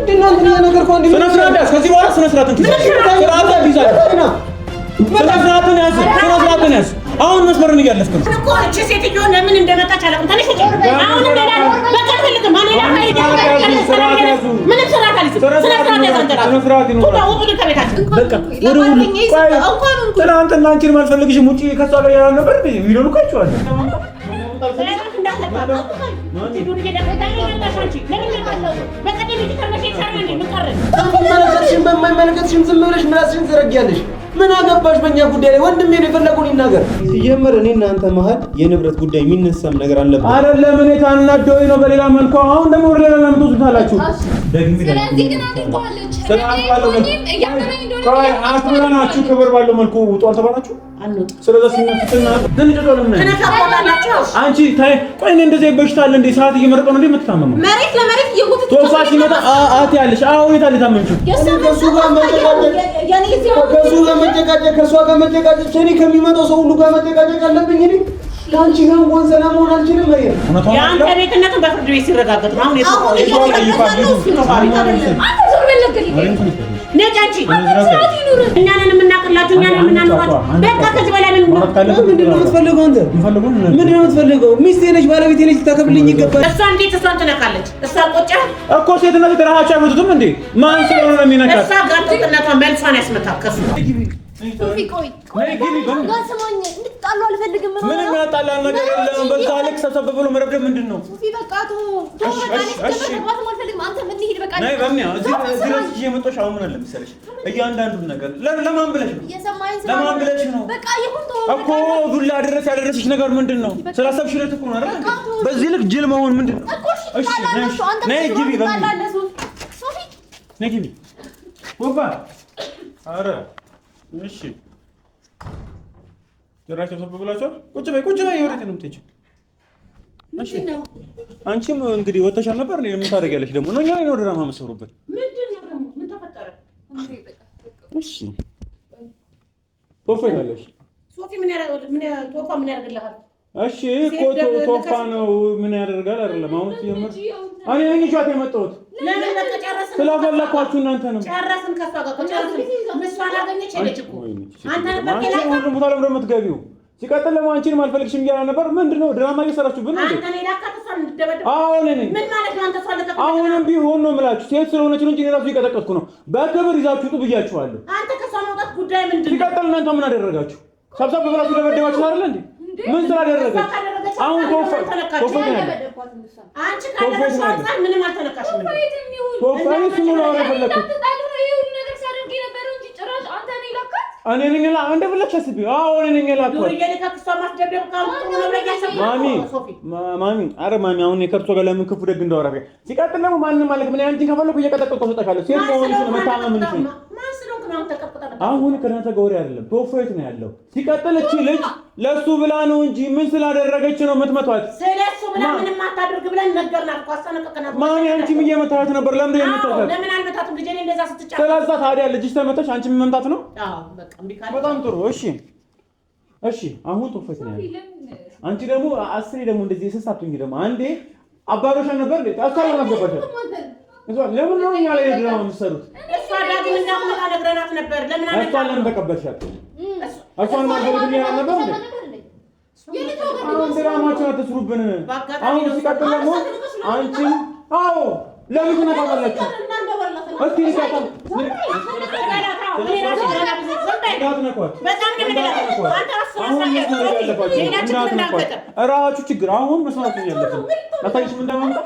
ምንድነው እንትን ነገር ኮንዲ ስነ ስርዓት ያዝ። ከዚህ በኋላ ስነ ስርዓትን ያዝ። አሁን መስመርን እያለፍክ ነው እኮ እቺ ሴትዮ ለምን እንደመጣች አላውቅም። ተነሽ ውጪ። አሁን ሌላ በቃ ፈልግ ማን ሌላ ሀይል ምንም ስራ ካልይዝ ስነ ስርዓት ያዛንተራ ወጡ ከቤታችን በቃ ወደ ሁሉ ትናንትና አንቺን ማልፈልግሽም ውጪ ከሷ ጋር ያለው ነበር ቪዲዮን እኮ አይቼዋለሁ። በማይመለከትሽም ዝም ብለሽ ምላስሽን ትዘረጊያለሽ። ምን አገባሽ በእኛ ጉዳይ ላይ? ወንድሜ ነው የፈለጉን ይናገር። ሲጀመር እኔ እናንተ መሀል የንብረት ጉዳይ የሚነሳም ነገር አለበት አይደለም። እኔ ታናደውኝ ነው በሌላ መልኩ። አሁን ደግሞ ወደ ሌላ ለምን ትወስዱታላችሁ? ስለዚህ ግን አድርጓለች። አክብረናችሁ ክብር ባለው መልኩ ውጡ አልተባላችሁ? ስለዚህ ሲነፍትና ደንጀቶ ለምን አንቺ ታይ ቆይ እኔ እንደዚህ በሽታል እንደ ሰዓት እየመረጠ ነው እንደ የምትታመመው መሬት ለመሬት ይወጡት ቶፋ ሲመጣ አት ያለሽ አሁን የታለ ታመምሽው ከሱ ጋር መጨቃጨቅ ከሷ ጋር መጨቃጨቅ እኔ ከሚመጣው ሰው ሁሉ ጋር መጨቃጨቅ አለብኝ እኔ ካንቺ ጋር እንኳን ሰላም መሆን አልችልም። ያንተ ቤትነቱን በፍርድ ቤት ሲረጋገጥ ነው አሁን ነጫንቺ እኛንን የምናቅላችሁ እኛንን የምናኖራችሁ በቃ ከዚህ በላይ ምንድን ነው የምትፈልገው? አንተ ምንድን ነው የምትፈልገው? ሚስቴ ነች ባለቤቴ ነች ልታከብልኝ ይገባል። እሷ እንዴት እሷን ትነካለች? እሷ ቆጫ እኮ ሴትነት ተራሃቻ አይመጡትም እንዴ? ማን ስለሆነ ነው የሚነካት? እሷ ጋርጥነቷን መልሷን ያስመታከሱ ቆይ ጋስማኝ እንድትጣሉ አልፈልግም። ምንም ያጣላል ነገር የለም። በዛ ልክ ሰብሰብ ብሎ መረብደብ ምንድን ነው? ሶፊ በቃ ነይ በሚያ እዚህ ድረስ እየመጣሽ አሁን ምን አለ መሰለሽ እያንዳንዱን ነገር ለማን ብለሽ ነው? ለማን ብለሽ ነው? በቃ ይሁን እኮ ዱላ ድረስ ያደረሰሽ ነገር ምንድን ነው? ስላሰብሽ ነው እኮ ነው አይደል? በዚህ ልክ ጅል መሆን ምንድን ነው? እሺ ነይ ግቢ በሚያ ሶፊ ነይ ግቢ ወባ አረ እሺ ጀራሽ ተሰብብላችሁ ቁጭ በይ ወሬት ነው የምትሄጂው? እሺ አንቺም እንግዲህ ወተሻል ነበር ነው ምን ታደርጊያለሽ ደግሞ ነው እኛ ነው ድራማ መስሩበት ምንድነው ደግሞ ምን ተፈጠረ? እሺ ቶፋ ያለሽ ሶፊ ምን ያደርግልሃል? እሺ ቶፋ ነው ምን ያደርጋል አይደለም አሁን ሲጀምር እኔ ነኝ ሻት የመጣሁት ለምን በቃ ጨረስን ስለፈለኳችሁ እናንተ ነው ጨረስን ከሷ ጋር ጨረስን ምሷን አገኘች ሄደች እኮ አንተ ነበር ሁሉ ቦታ ለምን የምትገቢው? ሲቀጥል ለምን አንቺን ማልፈልግሽም እያለ ነበር። ምንድነው ድራማ እየሰራችሁብን ነው? አንተ ሌላ ካተሳን እንደበደብ አሁን እኔ ምን ማለት ነው? አንተ ሷን ለቀቅ አሁንም ቢሆን ነው የምላችሁ ሴት ስለሆነች ነው እንጂ እኔ ራሱ እየቀጠቀጥኩ ነው። በክብር ይዛችሁ ጡ ብያችኋለሁ። አንተ ከሷ መውጣት ጉዳይ ምንድነው? ሲቀጥል እናንተ ምን አደረጋችሁ? ሰብሰብ ብላችሁ ደበደባችሁ አይደል እንዴ? ምን ስላደረገች አሁን ቶፋ አንቺ ካደረግሽ አንፃር ምንም አልተነካሽም። ቶፋ እሱ ነው ያፈለኩት እኔ ነኝ ላ እንደፈለግሽ አስቢ። አዎ እኔ ነኝ ላኳት ማሚ አረ ማሚ አሁን የከርሶ ጋር ለምን ክፉ ደግ እንዳወራ ሲቀጥል ደግሞ ማንንም ማለት ምን አንቺን ከፈለኩ እየቀጠቀጥኩ ሰጣካለሁ። ሴት መሆንሽ ነው መታመምሽ ነው። አሁን ከናንተ ጋር ወሬ አይደለም ቶፋይት ነው ያለው። ሲቀጥል እቺ ልጅ ለሱ ብላ ነው እንጂ ምን ስላደረገች ነው የምትመቷት? ስለሱ ብላ ምንም አታድርግ ብለን ነገርናት እኮ አስጠነቀቅናት። ማሚ አንቺም እየመታሃት ነበር። ለምን የምትመታት? ለምን አልመታትም? ልጄ እንደዛ ስትጫወት ስለዛ ታዲያ ልጅሽ ተመታሽ አንቺም መምታት ነው? አዎ በቃ ቢካል በጣም ጥሩ። እሺ አሁን ቶፋይት ነው ያለው። አንቺ ደግሞ አስሬ ደግሞ እንደዚህ ሰሳቱኝ ደግሞ አንዴ አባሮሻ ነበር እንዴ? ታሳሪ ማስገባሽ ለምን ነው እኛ ላይ ድራማ የምትሰሩት? እሷ ዳግም እንዳትመጣ ነግረናት ነበር። ለምን አለ? እሷን ለምን ተቀበልሻት? እሷን ማገለጥ ይያለ ነበር እንዴ? አሁን ድራማችን አትስሩብን። አሁን ሲቀጥል ደግሞ አንቺም አዎ ለምን ተነካካላችሁ? እስኪ ንካታ እራሳችሁ ችግር አሁን መስማት ነው ያለብን። አታይሽ ምን እንደማመጣ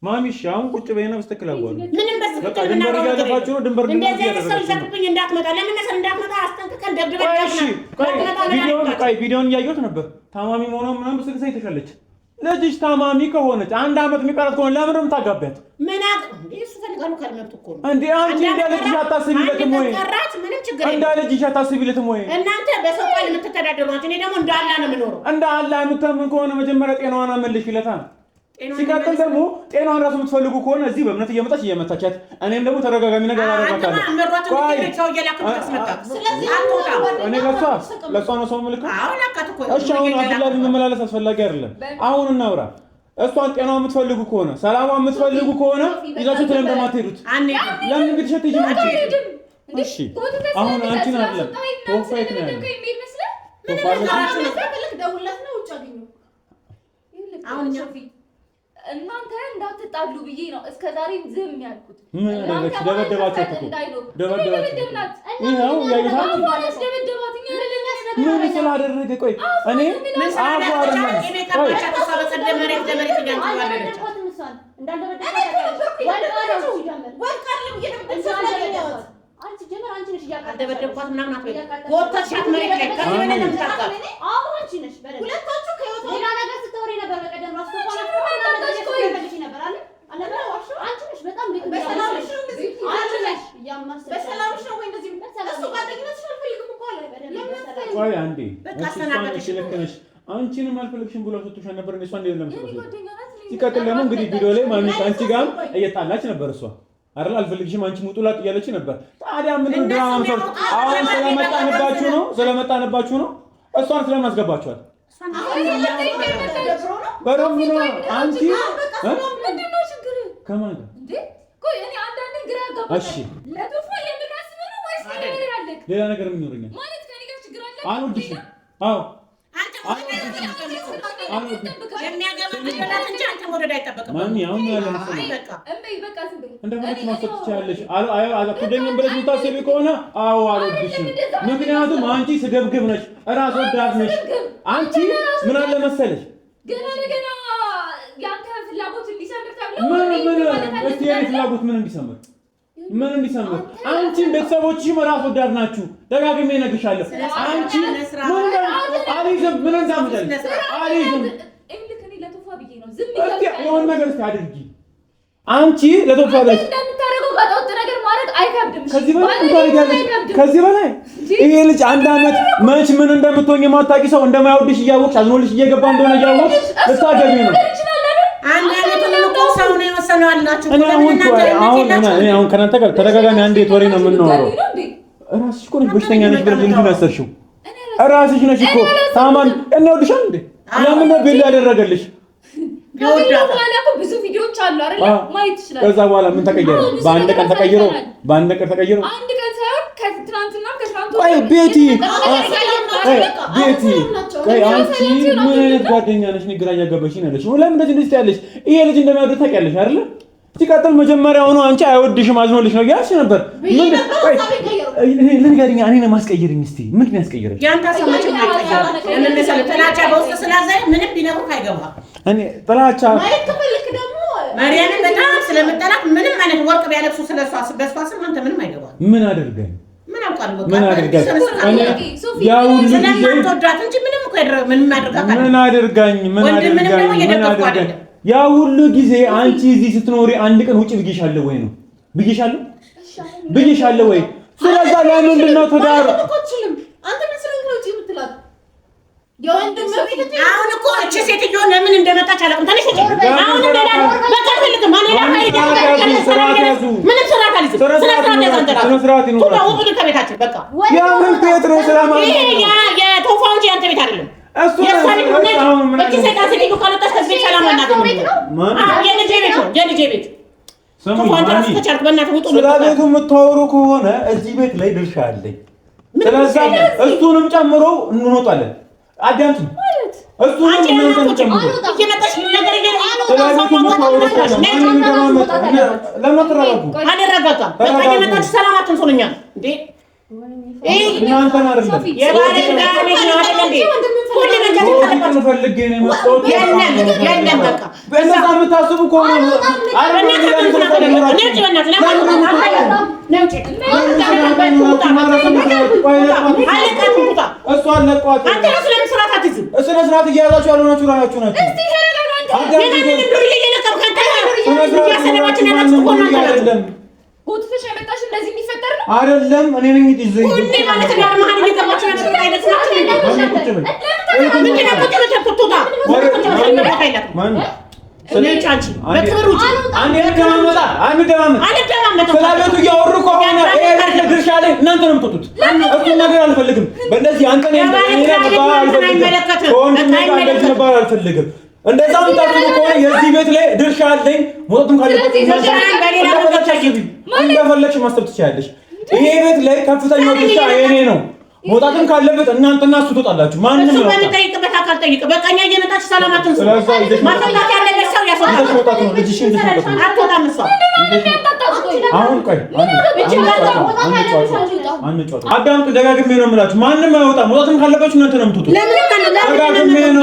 ማሚሽ አሁን ቁጭ በይና በስተክል አጓሉ ምንም በስተክል ድንበር እያለፋችሁ ነው። ድንበር ቪዲዮን እያየሁት ነበር። ታማሚ መሆኗን ምናምን በስልክ አይተሻለች። ልጅሽ ታማሚ ከሆነች አንድ አመት የሚቀራት ከሆነ ለምን ነው የምታጋቢያት? እንዴ አንቺ እንደ ልጅሽ አታስቢለትም ወይ? እንደ ልጅሽ አታስቢለትም ወይ? እናንተ በሰው ቃል የምትተዳደሩ ናችሁ። እኔ ደግሞ እንደ አላህ ነው የምኖረው። እንደ አላህ የምታምን ከሆነ መጀመሪያ ጤናዋን አመልሽ ይለታል። ሲቀጥል ደግሞ ጤናዋን ራሱ የምትፈልጉ ከሆነ እዚህ በእምነት እየመጣች እየመታቻት እኔም ደግሞ ተረጋጋሚ ነገር አደረጋታለሁ። እኔ ለእሷ ነው ሰው ምልክ። እሺ አሁን አብዱላህ መመላለስ አስፈላጊ አይደለም። አሁን እናውራ። እሷን ጤናዋን የምትፈልጉ ከሆነ ሰላሟን የምትፈልጉ ከሆነ ይዛችሁ ስለማትሄዱት ለምን እንግዲህ ሸት ይጅማችሁ። እሺ አሁን አንቺን አይደለም ቶፋይት ነው ያለው እናንተ እንዳትጣሉ ብዬ ነው እስከዛሬም ዝም ያልኩት። ምን አደረግሽ? ደበደባችሁ እኮ ደበደባችሁ። ይኸው ያይታችሁ ምን ስላደረገ ቆይ እኔ አፉ አንቺ ጀመር አንቺ ነሽ ያቀደበደብኳት ምናምን አትበይ። ወጣሻት መሬት ላይ ከዚህ በላይ ነው የምታውቃት። አዎ አንቺ ነሽ በደንብ ሁለታችሁ ከህይወት ሌላ ነገር ስትወሪ ነበር። በቀደም ራስ ተቆራጥ ነበር አለ አንቺ ነሽ በጣም በሰላምሽ ነው እንደዚህ አንቺ ነሽ ያማሰ በሰላምሽ ነው ወይ እንደዚህ እሱ ጓደኝነትሽ አልፈልግም እኮ አለ በደንብ ቆይ አንዴ በቃ ስለከነሽ አንቺንም አልፈልግሽም ብሎ ሰጥቶሽ ነበር። እሷ እንደ ለምሰለሽ ሲቀጥል ደግሞ እንግዲህ ቪዲዮ ላይ ማን አንቺ ጋር እየጣላች ነበር እሷ አይደል? አልፈልግሽም አንቺ ሙጡላት እያለች ነበር። ታዲያ ምን ድራማ መስራት? አሁን ስለመጣንባችሁ ነው እሷን ስለማስገባችኋል። በደምብ ነው አንቺ ምንድነው ችግር? ከማን ጋር እንዴ? ቆይ እኔ አንዳንዴ ግራ ያጋባኝ እሺ ለቶፋ የምናስበው ነው ወይስ ነገር አለ? ሌላ ነገር ምን ይኖርኛል ማለት ከኔ ጋር ችግር አለ? አልወድሽም። አዎ ማሚ አሁን ያለ መሰለኝ በቃ ዝም በይ እንደፈለግሽ ማሰብ ትችያለሽ። አትወደኝም ብለሽ የምታስቢ ከሆነ አዎ አልወድሽም። ምክንያቱም አንቺ ስገብግብ ነሽ፣ እራስ ወዳድ ነሽ። አንቺ ምን አለ መሰለሽ ገና ለገና ያንተ ፍላጎት እንዲሰምር ተብሎ እስቲ የኔ ፍላጎት ምን እንዲሰምር አንቺም ቤተሰቦችሽም እራስ ወዳድ ናችሁ። ደጋግሜ እነግርሻለሁ። አንቺ ምን እንዳምጣለሽ አልይዝም። የሆነ ነገር እስኪ አድርጊ። አንቺ ለቶፋ ላይ እንደምታደርገው ባጣውት ነገር ማድረግ አይከብድም። ከዚህ በላይ ይሄ ልጅ አንድ አመት መች ምን እንደምትሆኝ የማታውቂ ሰው እንደማይወድሽ እያወቅሽ አዝኖልሽ እየገባ እንደሆነ እያወቅሽ ልታገቢ ነው። አንድ አመት ነው ሰው ነው የወሰነው አላችሁ። አሁን ከናንተ ጋር ተደጋጋሚ አንዴት ወሬ ነው የምናወራው። እራስሽ እኮ ነሽ በሽተኛ ነሽ ብለሽ ልጅ ነው ያሰርሽው። እራስሽ ነሽ እኮ ታማን እናውድሻል እንዴ? ለምን ነው ቤል ያደረገልሽ? ብዙ ቪዲዮዎች አሉ አይደል? ማየት ይችላል። ከዛ በኋላ ምን ተቀየረ? በአንድ ቀን ተቀየረ። አንድ ቀን ሳይሆን ከትናንትና ከትናንቱ ቆይ ቤቲ ቆይ አንቺ ምን አይነት ጓደኛ ነሽ? ግራ እያገባሽኝ ያለሽ ለምን እንደዚህ ያለሽ? ይሄ ልጅ እንደሚያወድ ታውቂያለሽ አይደል? ሲቀጥል መጀመሪያ ሆኖ አንቺ አይወድሽም አዝኖልሽ ነው ያልሽ ነበር። ምን ቆይ ልንገርኛ እኔን ማስቀየርኝ እስቲ ምንድን ያስቀየረሽ? ያንተ ሰማች ማይቀየር እነ መሰለ ጥላቻ በውስጥ ስላዘይ ምንም ቢነግሩህ አይገባም። እኔ ጥላቻ ማየት ከፈልክ ደግሞ ማርያምን በጣም ስለምጠላት ምንም አይነት ወርቅ ቢያለብሱ ስለሷ በሷ ስም አንተ ምንም አይገባም። ምን አድርገኝ ምን አውቃለሁ በቃ ምን አድርጋኝ ያው ስለማትወዳት እንጂ ምንም እኮ ምንም አድርጋታል። ምን አድርጋኝ ያ ሁሉ ጊዜ አንቺ እዚህ ስትኖሪ አንድ ቀን ውጪ ብዬሻለሁ ወይ ነው ብዬሻለሁ ወይ? ስለዛ ለምንድን ነው ትዳር አንተ ምን ስለሆንክ ነው ውጪ የምትላት? የወንድም ቤት አሁን እኮ እቺ ሴትዮ ለምን እንደመጣች አላውቅም። ተነሽ ውጪ አሁን እንደላል በቃ ፈልግም ማን ሌላ ፋይዳ ምንም ስራት አልይዝም። ስራት ይኖራል ሁሉ ከቤታችን በቃ ያ ምን ቤት ነው ስለማን ይሄ የቶፋ እንጂ አንተ ቤት አይደለም። እሱ እቺ ሴት ሴትዮ ካልወጣች ከዚህ ቤት ሰላም አናገኝም። የልጄ ቤት ስለ ቤቱ የምታወሩ ከሆነ እዚህ ቤት ላይ ድርሻ አለኝ። ስለዛ እሱንም ጨምሮ እንወጣለን። አዳምጪ እሱንም እናንተን ጨምሮ እየመጣሽ ነገር ስለ ቤቱ የምታወሩ ከሆነ ለምን ተረጋጉ? አልረጋጋም። በቃ እየመጣሽ ሰላም አትንሱልኛል እንዴ? እናንተን አይደለም የባለ ጋር ቤት ነው አይደል እንዴ? ሁሉ ነገር ፈልጌ ነው የመጣሁት። የለም በቃ በእንደዛ የምታስቡ ከሆነ ስነ ስርዓት እየያዛችሁ ያልሆናችሁ እራሳችሁ ናችሁ። ጎትተሽ የመጣሽ እንደዚህ እንዲፈጠር ነው አይደለም። እኔ ነኝ እዚህ ሁሌ ማለት ነው ማን እየገባችሁ ነው አይነት ናችሁ። ስለዚህ አንቺ በክብር ውጪ አንደማመጣ ስለቤቱ እያወሩ ከሆነ ይሄ ድርሻ ላይ እናንተ ነው የምትወጡት። እሱ ነገር አልፈልግም። በእንደዚህ አንተ ነው አልፈልግም። እንደዛም ታጥሩ ከሆነ የዚህ ቤት ላይ ድርሻ አለኝ። ሞቱን ካለበት እንደፈለግሽ ማሰብ ትችያለሽ። ይሄ ቤት ላይ ከፍተኛው ድርሻ የኔ ነው። ሞታትም ካለበት እናንተና እሱ ትወጣላችሁ። ማንንም ነው በሚጠይቅበት አካል ጠይቅ። በቀኛ እየመጣች ሰላማትን ማሰላት ያለበት ሰው ያስወጣል። አትወጣም እሷ አሁን ቆይ አዳምጡ። ደጋግሜ ነው የምላችሁ። ማንም አይወጣም። ሞታትም ካለባችሁ እናንተ ነው የምትወጡት።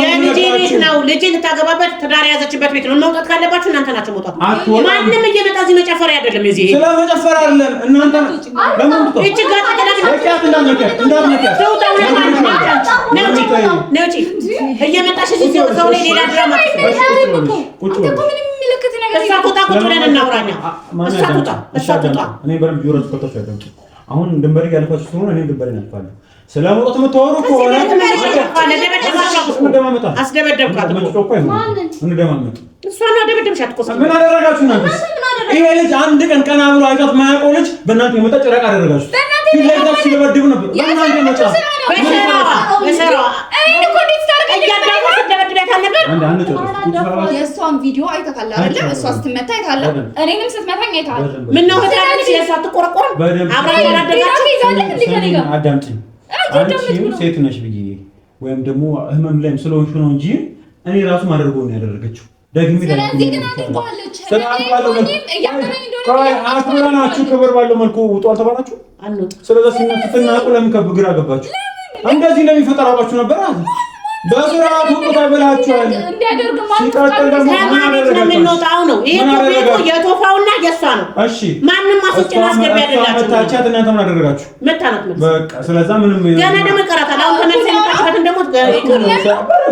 የልጄ ቤት ነው። ልጄ ልታገባበት ትዳር ያዘችበት ቤት ነው። መውጣት ካለባችሁ እናንተ ናችሁ መውጣት። ማንም እየመጣ እዚህ መጨፈር አይደለም። እዚህ ስለ መጨፈር አይደለም። እናንተ ለምን ትወጡ? እቺ ጋር ተቀዳጅ እየመጣሽ እዚህ ሰው ላይ ሌላ ድራማ አሁን ድንበር ያልፋችሁ ስለሆነ እኔ ድንበር ያልፋለሁ። ስለሞት የምታወሩ ከሆነ አስደበደብካት እሷ ነው ደበደብሻት እኮ ምን አደረጋችሁ እናንተ? ይሄ ልጅ አንድ ቀን ቀና ብሎ አይቷት ማያውቀው ልጅ በእናንተ የመጣ ጭራቅ አደረጋችሁ። ይለታችሁ ሲደበድብ ነበር። ለማንተ መጣ የእሷን ቪዲዮ አይተካል አይደል? እሷ ስትመታ አይተካል። እኔንም ስትመታኝ አይተካል። ምን ነው ታዲያ የእሷ ተቆርቆር አብራ ያላደረጋችሁ ይዛለህ እንዴ? ከኔ ጋር አዳምጪኝ። አንቺ ሴት ነሽ ብዬ ወይም ደግሞ ህመም ላይም ስለሆንሽ ነው እንጂ እኔ ራሱ ማድረገው ነው ያደረገችው። ደግሜ ስለዚህ ግን አድርጓለች። አክብረናችሁ ክብር ባለው መልኩ ውጡ አልተባላችሁ? ስለዚህ ስትናቁ ለምን ግራ ገባችሁ? እንደዚህ እንደሚፈጠር አውቃችሁ ነበር አይደል? በስርዓቱ ተብላችኋል። እንዲያደርግ ማለት ነው። ይሄ እኮ የቶፋውና የሷ ነው። እሺ ማንንም ማስወጭና አስገቢ ያደርጋችሁ ታቻት እናንተ ምን አደረጋችሁ? መታናት ማለት በቃ ስለዛ ምንም ገና ደግሞ ቀራታል። አሁን ተመልሰን ታችሁትን ደግሞ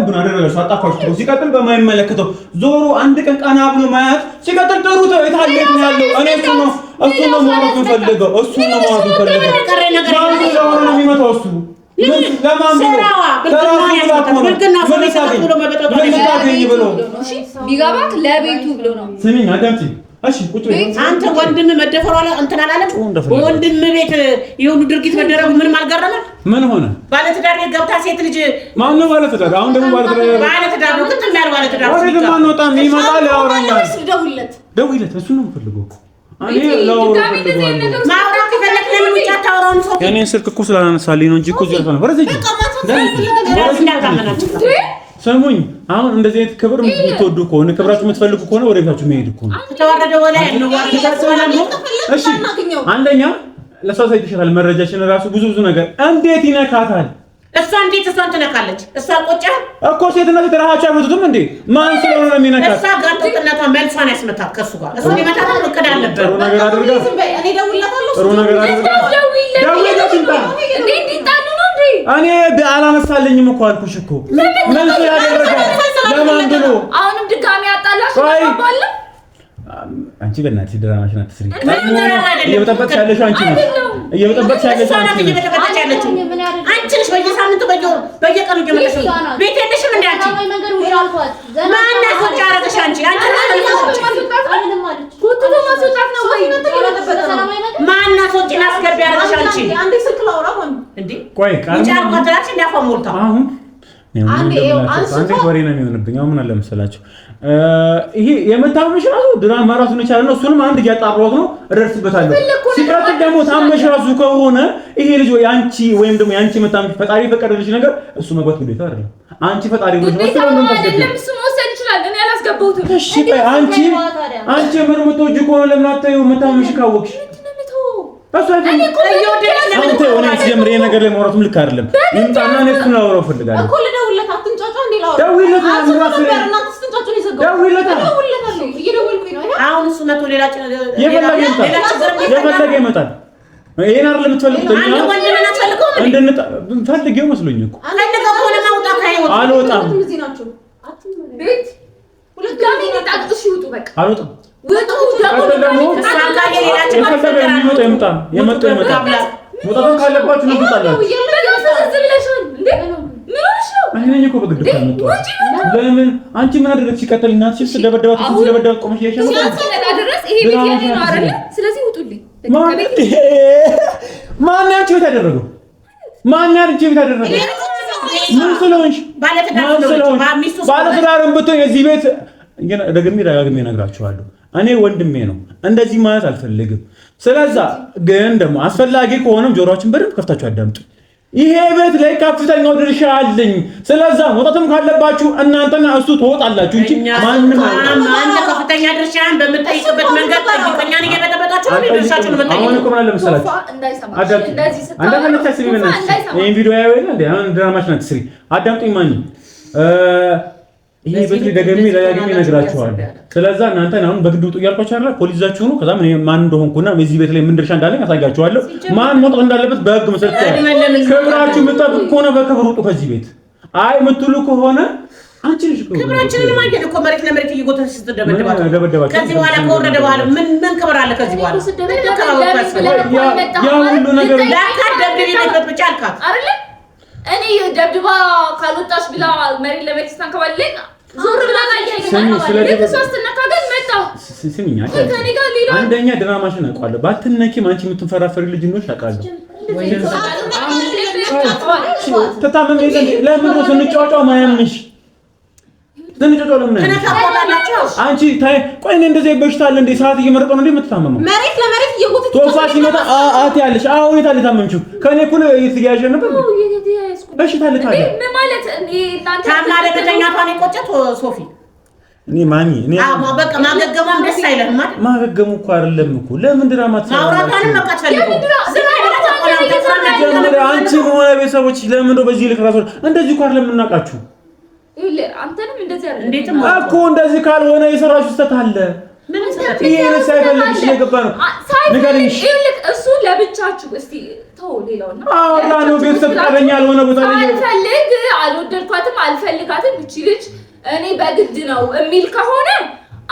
ምን አደረጋችሁ? አጣፋችሁ። ሲቀጥል በማይመለከተው ዞሮ አንድ ቀን ቀና ብሎ ማያት ሲቀጥል ጥሩ ታየት ነው ያለው። እኔ እሱ ነው ማለት ፈልገው እሱ ነው ማለት ፈልገው ነው የሚመጣው እሱ ቢገባክ ለቤቱ ብሎ ነው። ስሚኝ አዳምጪ። እሺ ቁጭ በይ። አንተ ወንድም መደፈሯ እንትን አላለም። ወንድም ቤት የሁሉ ድርጊት መደረጉ ምንም አልገረመም። ምን ሆነ? ባለትዳር ቤት ገብታ ሴት ልጅ ማን ነው ባለትዳር? አሁን ደግሞ ባለትዳር ነው። ክትም ያለው ባለትዳር ነው። ወደ ማን ወጣ? ይመጣል፣ ያወራኛል። ደውይለት። እሱ ነው የምፈልገው። የእኔን ስልክ እኮ ስላላነሳልኝ ነው እንጂ እኮ እዚህ ነው። ስሙኝ፣ አሁን እንደዚህ አይነት ክብር የምትወዱ ከሆነ ክብራችሁ የምትፈልጉ ከሆነ ወደ ቤታችሁ መሄድ እኮ ነው። እሺ አንደኛ ለሷ ሳይተሻል መረጃችን ራሱ ብዙ ነገር እንዴት ይነካታል? እሷ እንዴት እሷን ትነካለች? እሷ ቆጫ እኮ ሴትና ሴት ራሳቸው አይመቱትም እንዴ? ማን ስለሆነ ነው የሚነካት? እሷ ጋጠጥነቷ መልሷን ያስመታት ከሱ ጋር እሱ ሊመታት ነው እቅድ አለበት። ጥሩ ነገር አድርጋ እኔ ደውልላታለሁ። ጥሩ ነገር አድርጋ እኔ አላነሳልኝም እኮ አልኩሽ እኮ ምን ያደረገ ለማን ብሎ አሁንም ድጋሚ ያጣላሽ ባለ አንቺ በእናትሽ ድራማሽን አትስሪ። እየበጠበጥሽ ያለሽ አንቺ ነሽ። እየበጠበጥሽ ያለሽ አንቺ ነሽ። አንቺ ነሽ በየሳምንቱ በየቀኑ እየመጣሽ ቤት የለሽም እንዴ? አንቺ ማን አስወጪ አደረገሽ? አንቺ ማን አስወጪ አስገቢ አደረገሽ? አንቺ አንዴ ስልክ ላውራ እንዴ? ቆይ ቃል ቋጥራች እንዳፈሙልታ አሁን አንዴ ወሬ ነው የሚሆንብኝ። አሁን ምን አለ መሰላችሁ ይሄ የመታመሽ ራሱ ድራማ ራሱን የቻለ ነው። እሱንም አንድ እያጣራሁት ነው፣ እደርስበታለሁ። ሲቀጥል ደግሞ ታመሽ ራሱ ከሆነ ይሄ ልጅ ወይ አንቺ ወይም ደግሞ ያንቺ መታመሽ ፈጣሪ የፈቀደልሽ ነገር እሱ መግባት ግዴታ አይደለም። አንቺ ፈጣሪ ነው እሱ መወሰን ይችላል። እኔ አላስገባሁትም። እሺ ቆይ አንቺ ምን የምትወጂ ከሆነ ለምን አታዩ? መታመሽ ካወቅሽ አንተ ሆነ ሲጀምር ይሄ ነገር ላይ ማውራቱም ልክ አይደለም። እንጣና ነው እሱ ነው አውራው ፈልጋለሁ እኮ ልደውልለት። አትንጫጫ እንዴ ላውራ ደውልለት። አሁን እሱ መቶ ሌላ የፈለገ ይመጣል። ይሄን አይደለም የምትፈልጉት? ፈልጌው መስሎኝ እኮ አልወጣም። አልወጣም መውጣቱን ካለባችሁ ነው ትወጣላችሁ። እኔ እኮ በግድ ካመጣው ለምን አንቺ ምን አደረግሽ? ሲቀጥል እናትሽ ስለደበደባት ስለደበደባት ቆመሽ ያሻለ ድረስ ይሄ ቤት የኔ ነው አይደል? ስለዚህ ውጡልኝ። ማን ያንቺ ቤት ያደረገው? ማን ያንቺ ቤት ያደረገው? ምን ስለሆንሽ? ባለትዳርም ብትሆን የዚህ ቤት ደግሜ ደጋግሜ እነግራችኋለሁ። እኔ ወንድሜ ነው እንደዚህ ማለት አልፈልግም። ስለዛ ግን ደግሞ አስፈላጊ ከሆነም ጆሮአችን በደንብ ከፍታችሁ አዳምጡ። ይሄ ቤት ላይ ከፍተኛው ድርሻ አለኝ። ስለዛ መውጣትም ካለባችሁ እናንተና እሱ ትወጣላችሁ እንጂ ማንንም አንተ ከፍተኛ ድርሻን በመጠይቅበት መንገድ ጠይቀኛን እየበጠበጣችሁ ነው ድርሻችሁን መጠይቅ። አሁን እኮ ማለት ለምሳሌ ይሄን ቪዲዮ ያየው እንዴ አሁን ድራማሽ ናት ስሪ አዳምጡኝ። ማን ይሄ ቤት ላይ ደጋግሜ እነግራችኋለሁ። ስለዛ እናንተ አሁን በግድ ውጡ እያልኳችሁ አይደል? ፖሊስ ይዛችሁ ነው። ከዛ ማን እንደሆንኩና እዚህ ቤት ላይ ምን ድርሻ እንዳለኝ አሳያችኋለሁ። ማን መውጣት እንዳለበት በህግ መሰረት ክብራችሁ የምትጠብቁ ከሆነ በክብር ውጡ ከዚህ ቤት። አይ የምትሉ ከሆነ አንቺ ልጅ ክብራችንን ማየት እኮ መሬት ለመሬት እየጎተተ ስትደበደባችሁ ከዚህ በኋላ ከወረደ በኋላ ምን ክብር አለ? ከዚህ በኋላ ያ ሁሉ ነገር ላካደብኝ ቤት ብቻ አልካት አይደል? እኔ ደብድባ ካልወጣሽ ብላ መሬት ለመሬት ስታንከባለኝ ዞር ብላ አንደኛ ድራማሽን አውቃለሁ። ባትነኪም አንቺ የምትፈራፈሪ ልጅ ነሽ አውቃለሁ። ተታመም ለምን ነው ስንጫጫው ማያምንሽ? ስንጫጫው ለምን አንቺ ታይ ቆይ እኔ እንደዚህ በሽታ አለ እንዴ? ሰዓት እየመረጠ ነው እንዴ የምትታመመው? መሬት ለመሬት እየጎተተ ቶፋ ሲመጣ አት ያለሽ አዎ የታለ ታመምችው? ከኔ እኮ እየተያያዥ ነበር በሽታ ልታለ ማለት እኔ እናንተ ታማለ ከተኛቷን የቆጨት ሶፊ እኔ ማሚ እኔ በቃ ማገገሙም ደስ አይልም ማለት ማገገሙ እኮ አይደለም እኮ ለምን ድራማ ማውራታንም መቃተልኩ አንቺ ሆነ ቤተሰቦች ለምን ነው በዚህ ልክ ራሱ እንደዚህ እኮ አይደለም እናውቃችሁ አንተንም እንደዚህ አይደለም እንዴትም እኮ እንደዚህ ካልሆነ የሰራችሁ ስህተት አለ። ምን ሰዓት ይሄ ሳይፈልግሽ የገባ ነው ንገሪኝ። እሱ ለብቻችሁ እስቲ ተው ሌላውና አውላ ነው ቤተሰብ ፈቃደኛ ያልሆነ ቦታ ላይ አልፈልግ አልወደድኳትም አልፈልጋትም እቺ ልጅ እኔ በግድ ነው የሚል ከሆነ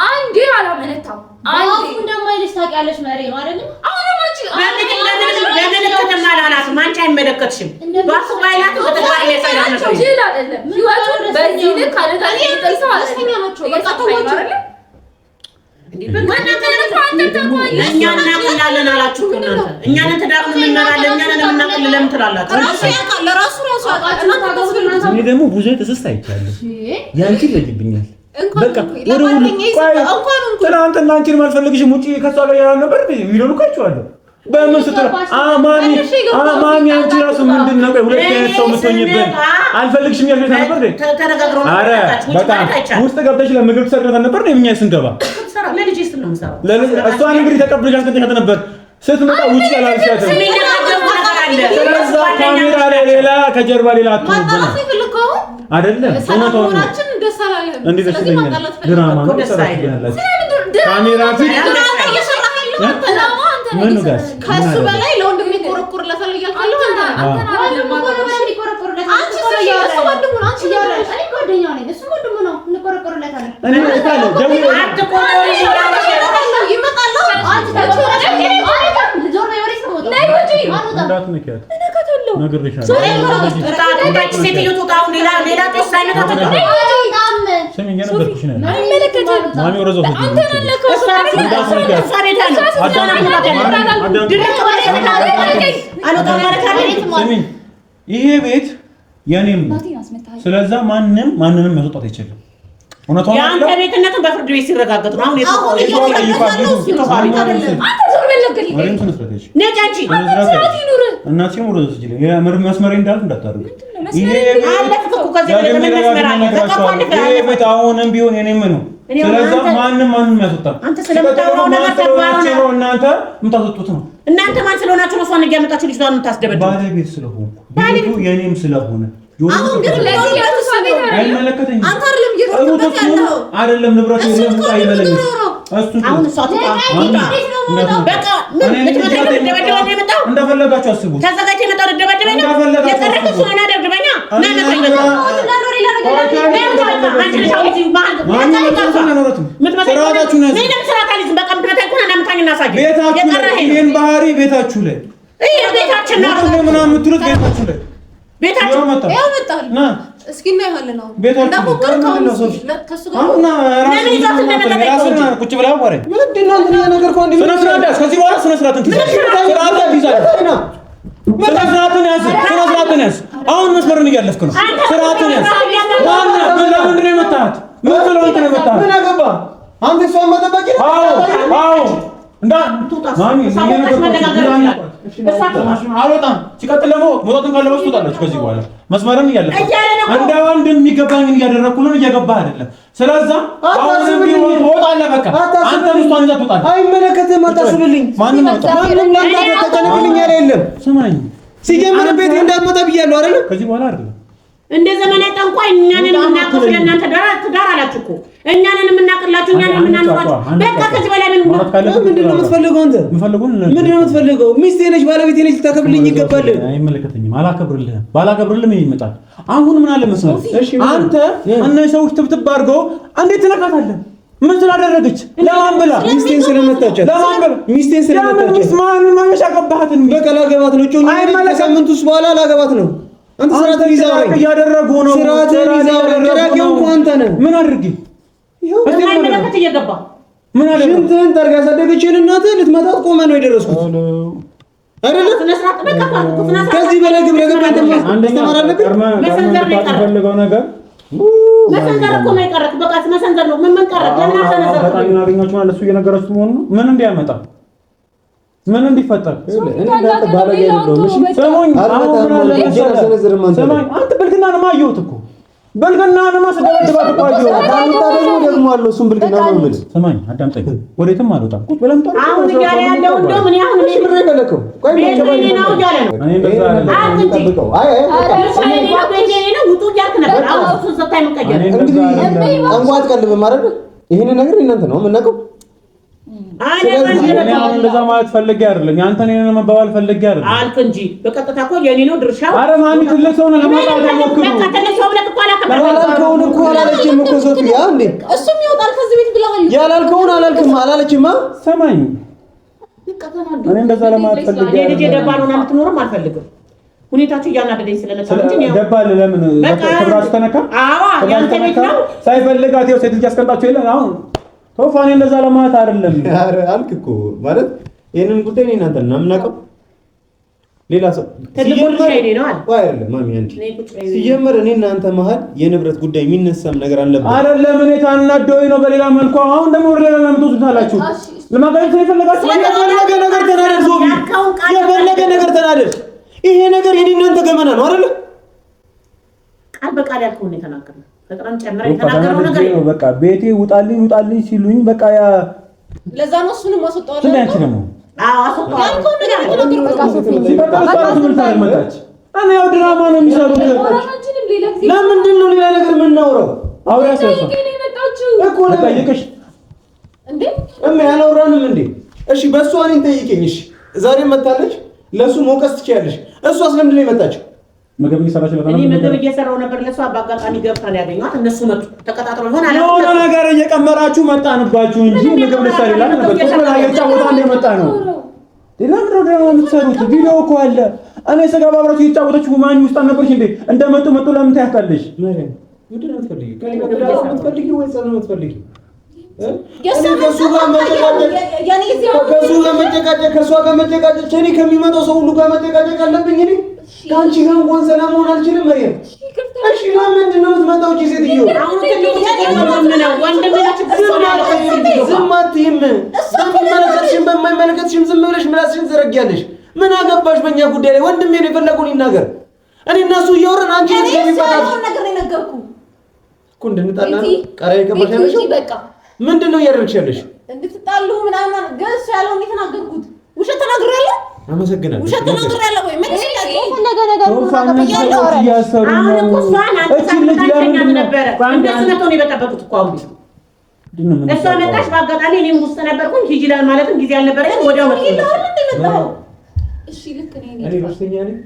አንዴ አላመነታም። አንዴ እንደማይልሽ ታውቂያለሽ መሪ አይደል? አሁንማቺ ለምን ከተማላላት ማንቻ አይመለከትሽም። ባሱ ባይላት ወተታሪ ለሰላም ነው ጅል አይደለም ህይወቱን በዚህ ልክ አደጋ ይጠይቀው አስተኛ ናቸው በቃ ተወው እኛና እናለን አላችሁ እናንተ እኛን ተዳሩ እንመራለን እኛን እናቀል ለምን ትላላችሁ? ራሱ ያውቃል ለራሱ ነው ሳውቃል እናንተ ተስብናታ እኔ ደግሞ ብዙ ተሰስታ አይቻለሁ። ያንቺ ለጅብኛል በቃ ወደ ሁሉ ትናንትና አንቺን ማልፈልግሽም ውጪ ከሷ ጋር ያለው ነበር ቪዲዮ ልካችኋለሁ። በምን ስትል አማሚ አንቺ ራሱ ምንድን ነው ሁለት አይነት ሰው የምትሆኝብን አልፈልግሽም ያልሽ ነበር እንዴ? ተነጋግረው በጣም ውስጥ ገብተሽ ለምግብ ሰርተን ነበር ነው እኛ ስንገባ ለልጅስ ነው የምሰራው እሷን እንግዲህ ተቀብለሽ አስቀጥተሻት ነበር። ስትመጣ ውጪ ያላልሻት ስለዛ ካሜራ ላይ ሌላ ከጀርባ ሌላ አትሆንብን አይደለም እውነታው ነው። እንዴት ደስ ይለኛል። ድራማ ነው ተሰራችላላችሁ ካሜራ ፊት ምን ጋር ከሱ በላይ ለወንድም ይቆረቆርለታል እያልኩ ይሄ ቤት የኔም ነው። ስለዛ ማንንም ማስወጣት አይችልም። እውነታው ያንተ ቤትነቱ በፍርድ ቤት ሲረጋገጥ ነው። አሁን መስመሬ እንዳልኩ እንዳታደርጉ። ይሄ ቤት አሁንም ቢሆን የኔም ነው። ስለዛ ማንም ያስወጣል። አንተ ስለምታወራው ነገር እናንተ የምታስወጡት ነው። እናንተ ማን ስለሆናችሁ ነው እሷን እያመጣችሁ ልጅቷን የምታስደበድቡ? ባለቤት ስለሆንኩ ቤቱ የኔም ስለሆነ አሁን ግን አይመለከተኝም። አንተ አይደለም እየሮጥበት ያለው አይደለም ንብረት የለም አይመለከተኝም። አሁን እሷ በቃ እንደፈለጋችሁ አስቡ። ተዘጋጅ የመጣው ደበደበኛ የቀረኩ ሆነ ደብደበኛ ባህሪ ቤታችሁ ላይ ቤታችን ምናምን የምትሉት ቤታችሁ ላይ እስኪ እናያለን ነው ቤቷን እንዳፎከር ነው ሶፊ ከሱ ጋር አሁን ራስን ቁጭ ብላ ወሬ ምንድን ነው እንትን ነገር እኮ እንዴ ስነ ስርዓት ያዝ። ከዚህ በኋላ ስነ ስርዓትን ያዝ። አሁን መስመርን እያለፍክ ነው። ስርዓትን ያዝ። ለምንድን ነው የመታሃት? ምን ስለሆንክ ነው የመታሃት? ምን አገባ አንተ? እሷን መጠበቅ ነው? አዎ እንዳ ማሚ አልወጣም። ሲቀጥል ደግሞ መውጣትን ካለበስ ትወጣለች። ከዚህ በኋላ መስመርን እያለፍክ እንደ ወንድ የሚገባኝን እያደረግኩ ነው። እየገባህ አይደለም። ስለዛ አሁንም ቢሆን ትወጣለህ። በቃ አንተ እሷን ይዘህ ትወጣለህ። አይመለከትህም። አታስብልኝ። ማንም ላንተ ተጨነቅልኝ ያለ የለም። ስማኝ ሲጀምር ቤቴ እንዳትመጣ ብያለሁ አይደል? ከዚህ በኋላ አይደለም እንደ ዘመናዊ ጠንቋይ እኛንን የምናውቀው ስለእናንተ ትዳር አላችሁ እኮ እኛንን የምናውቅላችሁ እኛንን የምናኖራችሁ። በቃ ከዚህ በላይ ምንድን ነው የምትፈልገው አንተ? ምንድን ነው የምትፈልገው? ሚስቴ ነች፣ ባለቤቴ ነች፣ ልታከብርልኝ ይገባል። አይመለከተኝም። ባላከብርልህም ይመጣል። አሁን ምን አለ መሰለህ አንተ እነዚህ ሰዎች ትብትብ አድርገው እንዴት ትነካታለህ? ምን ስላደረገች? ለማን ብላ? ሚስቴን ስለመታቻት። ለማን ብላ? ሚስቴን ስለመታቻት። ማን ማመሻ ገባሃትን? በቃ ላገባት ነው። ጮኛ ከሳምንት ውስጥ በኋላ ላገባት ነው። አንተ ስራትን ይዛው እያደረጉ ነው። ስራትን ይዛው ደራቂው እኮ አንተ ነህ። ምን አድርጊ? በማይመለከት እየገባ ምን አደረገ? ሽንትህን ጠርጋ ያሳደገችህን እናትህ ልትመጣት ቆመ ነው የደረስኩት አይደለ? ከዚህ በላይ ግብረ ገብ ማስተማር አለብህ። መሰንዘር ነው የቀረው ነገር መሰንዘር እኮ ነው የቀረው። በቃ መሰንዘር ነው። ምን ቀረህ? ለምን አሰነዘርክ? በጣም እናገኛችሁ ማለት እሱ እየነገራችሁ መሆኑ ነው። ምን እንዲያመጣ ምን እንዲፈጠር አንተ ባለጌ አይደለም። እሺ ሰሞን አሁን ምን አለ ሰሞን አንተ ብልግና ነው ማየሁት እኮ ብልግና ነው ማስደበደባት እኮ አየሁ። አንተ ደግሞ አለው እሱም ብልግና ነው ማለት ሰማኝ። አዳምጠኝ። ወዴትም አልወጣም። ቁጭ ብለን አሁን እያለ ያለው እንደው ምን ያሁን ምን ብር የፈለከው? ቆይ ቤቴ ነው እያለ ነው። እኔ እንደዛ አይደለም ጠብቀው። አይ ቤቴ ነው ውጡ እያልክ ነበር። አሁን እሱን ሰታይ መቀየር እንግዲህ አንጓት ቀልብ ማለት ይሄን ነገር እናንተ ነው የምናውቀው። እንደዛ ማለት ፈልጌ አይደለም። ያንተ ነኝ መባባል ፈልጌ አይደለም አልክ እንጂ በቀጥታ እኮ የኔ ነው ድርሻው። አረ ማሚ ትልቅ ሰው ነው ለማጣት ሞክሩ። በቃ ትልቅ ሰው ብለህ እኮ ያላልከውን እኮ አላለችም እኮ ሶፊያ። እንዴ እሱም ይወጣል ከዚህ ቤት ብለሃል። ያላልከውን አላለችማ። ሰማኝ። እኔ እንደዛ ለማለት ፈልጌ አይደለም። ልጅ ደባል ሆና የምትኖርም አልፈልግም። ሁኔታችሁ እያናደደኝ ስለነሳ እንጂ ነው። ደባል ለምን ክብራችሁ ተነካ? አዎ ያንተ ቤት ነው። ሳይፈልጋት ይኸው ሴት ልጅ አስቀምጣችሁ የለን አሁን ቶፋኔ እንደዛ ለማለት አይደለም። አረ አልክ እኮ ማለት ይሄንን ጉዳይ ነው እናንተ እና የምናውቀው ሌላ ሰው ትልቁን ሻይኔ ነው አይደል? ወይ አይደለም ማሚ አንቺ ሲጀመር እኔ እናንተ መሀል የንብረት ጉዳይ የሚነሳም ነገር አለበት አይደለም። እኔ ታናዶኝ ነው በሌላ መልኩ። አሁን ደግሞ ወደ ሌላ ለምትወስዱታላችሁ። ለማጋየት የፈለጋችሁ የፈለገ ነገር ተናደድ ሶፊ፣ የፈለገ ነገር ተናደድ። ይሄ ነገር የኔ እናንተ ገመና ነው አይደል? ቃል በቃል ያልከው ነው የተናገረው። በጣም ጨምረህ የተናገረው ነገር ነው። በቃ ቤቴ ውጣልኝ ሲሉኝ በቃ ያ ለዛ ነው እሱንም ማስወጣው አይደል? ስለዚህ ነው አስወጣው ያልከው ነገር ተናገረው። በቃ ሶፊ እኔ ያው ድራማ ነው የሚሰሩት። ለምንድን ነው ሌላ ነገር የምናወራው? አውራ ሰው እኮ ለጠይቅሽ እንዴ ያላወራንም እንዴ? እሺ በእሷ እኔን ጠይቀኝ። እሺ ዛሬ መታለች፣ ለሱ መውቀስ ትችያለሽ። እሷስ ለምንድን ነው የመጣችው? ምግብ እየሰራች ነበር። እኔ ምግብ እየሰራው ነበር። ለሷ በአጋጣሚ ገብታ ነው ያገኘኋት። እነሱ መጡ ተቀጣጥረው ይሆን አለ የሆነ ነገር እየቀመራችሁ መጣንባችሁ እንጂ ምግብ ልትሰሪላት ነበር። ቁጥር እየተጫወታ እንደመጣ ነው። ለምን ነው የምትሰሩት? ቪዲዮ እኮ አለ። እኔ ስገባ አብራችሁ እየተጫወታችሁ ማን ውስጥ አልነበርሽ እንዴ? እንደመጡ ለምን ታያታለሽ? ምንድን ነው የምትፈልጊው? የምትፈልጊው ወይስ ነው የምትፈልጊው? ከሱ ጋር መጨቃጨቅ ከእሷ ጋር መጨቃጨቅ እኔ ከሚመጣው ሰው ሁሉ ጋር መጨቃጨቅ አለብኝ እኔ? ከአንቺ ጋር እንኳን ሰላም መሆን አልችልም። መሪያም እሺ ለምንድን ነው የምትመጣው? እቺ ሴትዮ ዝም አትይም። በማይመለከትሽም ዝም ብለሽ ምላስሽን ዘረጊያለሽ። ምን አገባሽ በእኛ ጉዳይ ላይ? ወንድሜ ነው የፈለገውን ይናገር። እኔ እና እሱ እያወራን አንቺ ነገር ነገርኩ እኮ እንድንጣላ ነው ቃሪያ የቀባሽ ያለሽ። ምንድን ነው እያደረግሽ ያለሽ? እንድትጣሉ ምናምን ገስ ያለውን የተናገርኩት ውሸት ተናግሬያለሁ። አመሰግናለሁ። ውሸት ተናግሬያለሁ ወይ ምን ይላል? የፈለገ ነገር ነው እያሰሩ ነው። አሁን እኮ እሷን አንተ ነበረ እንደሱ ነው የበጠበጡት እኮ አሁን እሷ መጣሽ በአጋጣሚ እኔም ውስጥ ነበርኩኝ። ሂጂ ይላል ማለትም ጊዜ አልነበረኝ። ወዲያው መጣ። እሺ ልክ ነኝ እኔ ደስተኛ ነኝ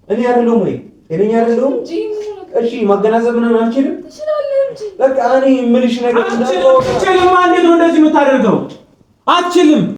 እኔ አይደለሁም ወይ እኔ አይደለሁም። እሺ ማገናዘብ ምናምን አልችልም። በቃ እኔ የምልሽ ነገር እንዳለው አትችልም። እንዴት ነው እንደዚህ የምታደርገው? አትችልም